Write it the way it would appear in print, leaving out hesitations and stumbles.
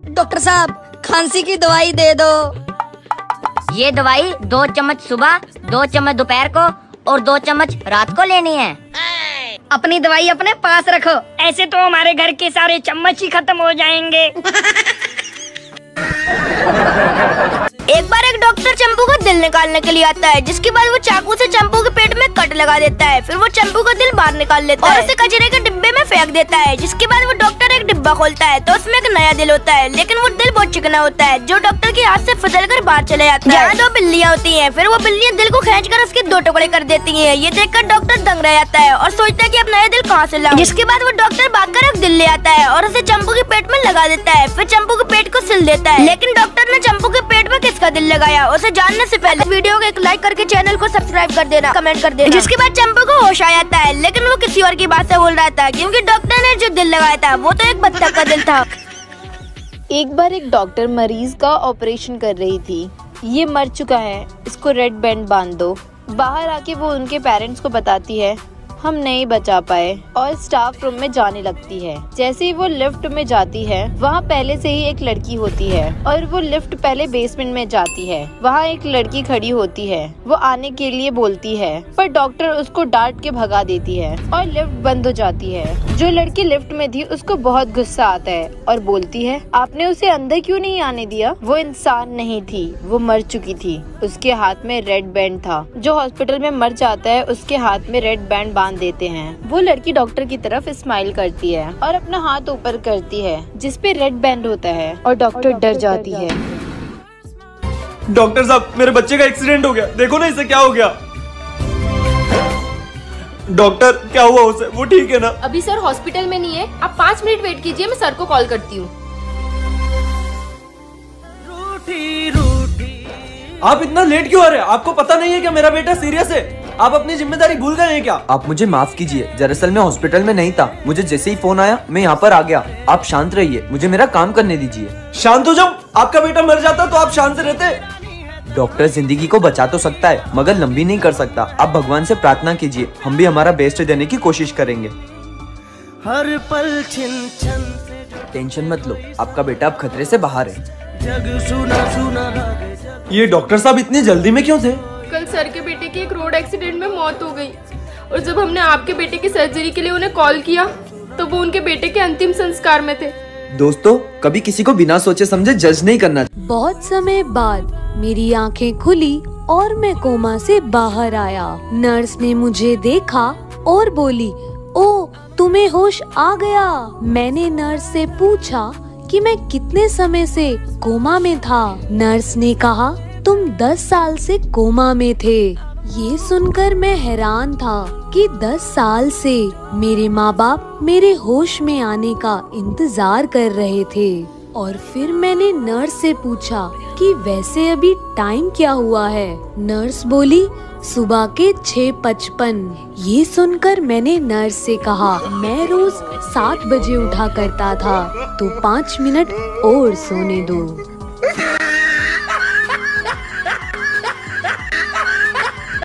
Doctor साहब खांसी की दवाई दे दो। ये दवाई 2 चम्मच सुबह, 2 चम्मच दोपहर को और 2 चम्मच रात को लेनी है। अपनी दवाई अपने पास रखो। ऐसे तो हमारे घर के सारे चम्मच ही खत्म हो जाएंगे। एक बार एक डॉक्टर चंपू का दिल निकालने के लिए आता है, जिसके बाद वो चाकू से चंपू के पेट में कट लगा देता है। फिर वो चंपू का दिल बाहर निकाल लेता है और उसे कचरे के डिब्बे में फेंक देता है। जिसके बाद वो डॉक्टर एक डिब्बा खोलता है तो उसमें एक नया दिल होता है, लेकिन वो दिल बहुत चिकना होता है, जो डॉक्टर के हाथ से फिसल कर बाहर चले जाता है। जहाँ 2 बिल्लियाँ होती हैं, फिर वो बिल्लियाँ दिल को खींचकर उसके 2 टुकड़े कर देती हैं। ये देखकर डॉक्टर दंग रह जाता है और सोचता है कि अब नया दिल कहाँ से लाऊं। जिसके बाद वो डॉक्टर भागकर एक दिल ले आता है और उसे चंपू के पेट में लगा देता है। फिर चंपू के पेट को सिल देता है, लेकिन डॉक्टर ने चंपू के पेट में किसका दिल लगाया उसे जानने से पहले वीडियो को एक लाइक करके चैनल को सब्सक्राइब कर देना, कमेंट कर देना। जिसके बाद चंपू को होश आ जाता है, लेकिन वो किसी और की बात से बोल रहा था, क्योंकि डॉक्टर ने जो दिल लगाया था वो तो एक बत्तख का दिल था। एक बार एक डॉक्टर मरीज का ऑपरेशन कर रही थी। ये मर चुका है, इसको रेड बैंड बांध दो। बाहर आके वो उनके पेरेंट्स को बताती है हम नहीं बचा पाए और स्टाफ रूम में जाने लगती है। जैसे ही वो लिफ्ट में जाती है, वहाँ पहले से ही एक लड़की होती है और वो लिफ्ट पहले बेसमेंट में जाती है। वहाँ एक लड़की खड़ी होती है, वो आने के लिए बोलती है, पर डॉक्टर उसको डांट के भगा देती है और लिफ्ट बंद हो जाती है। जो लड़की लिफ्ट में थी उसको बहुत गुस्सा आता है और बोलती है आपने उसे अंदर क्यों नहीं आने दिया? वो इंसान नहीं थी, वो मर चुकी थी। उसके हाथ में रेड बैंड था। जो हॉस्पिटल में मर जाता है उसके हाथ में रेड बैंड बांध देते हैं। वो लड़की डॉक्टर की तरफ स्माइल करती है और अपना हाथ ऊपर करती है जिसपे रेड बैंड होता है और डॉक्टर डर जाती है। डॉक्टर साहब मेरे बच्चे का एक्सीडेंट हो गया, देखो ना इसे क्या हो गया। डॉक्टर क्या हुआ उसे, वो ठीक है ना? अभी सर हॉस्पिटल में नहीं है, आप 5 मिनट वेट कीजिए, मैं सर को कॉल करती हूँ। आप इतना लेट क्यों आ रहे हैं? आपको पता नहीं है क्या मेरा बेटा सीरियस है? आप अपनी जिम्मेदारी भूल गए हैं क्या? आप मुझे माफ कीजिए, दरअसल मैं हॉस्पिटल में नहीं था। मुझे जैसे ही फोन आया मैं यहाँ पर आ गया। आप शांत रहिए, मुझे मेरा काम करने दीजिए। शांत हो जाओ? आपका बेटा मर जाता तो आप शांत से रहते? डॉक्टर जिंदगी को बचा तो सकता है मगर लंबी नहीं कर सकता। आप भगवान से प्रार्थना कीजिए, हम भी हमारा बेस्ट देने की कोशिश करेंगे। हर पल टेंशन मत लो, आपका बेटा अब खतरे से बाहर है। ये डॉक्टर साहब इतनी जल्दी में क्यों थे? कल सर के बेटे की एक रोड एक्सीडेंट में मौत हो गई और जब हमने आपके बेटे की सर्जरी के लिए उन्हें कॉल किया तो वो उनके बेटे के अंतिम संस्कार में थे। दोस्तों कभी किसी को बिना सोचे समझे जज नहीं करना। बहुत समय बाद मेरी आंखें खुली और मैं कोमा से बाहर आया। नर्स ने मुझे देखा और बोली ओ तुम्हें होश आ गया। मैंने नर्स से पूछा कि मैं कितने समय से कोमा में था। नर्स ने कहा तुम 10 साल से कोमा में थे। ये सुनकर मैं हैरान था कि 10 साल से मेरे माँ बाप मेरे होश में आने का इंतजार कर रहे थे। और फिर मैंने नर्स से पूछा कि वैसे अभी टाइम क्या हुआ है? नर्स बोली सुबह के 6:55। ये सुनकर मैंने नर्स से कहा मैं रोज 7 बजे उठा करता था, तो 5 मिनट और सोने दो।